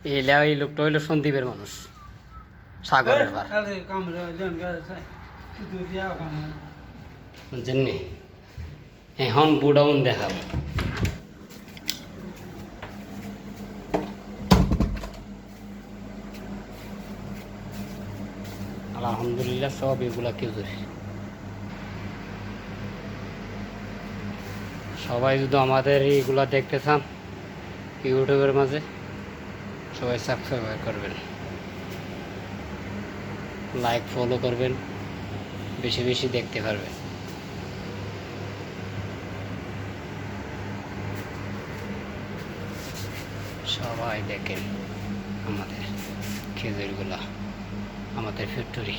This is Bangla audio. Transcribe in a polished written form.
এই লোকটা হইলো সন্দীপের মানুষ, সাগরের পার। বুঝছেন নি? এখন বুডাউন দেখাব। আলহামদুলিল্লাহ সব এগুলা খেজুর। সবাই যদি আমাদের এইগুলা দেখতে চান ইউটিউবের মাঝে, সবাই সাবস্ক্রাইব করবেন, লাইক ফলো করবেন, বেশি বেশি দেখতে পারবেন। সবাই দেখেন আমাদের খেজুরগুলা, আমাদের ফ্যাক্টরি।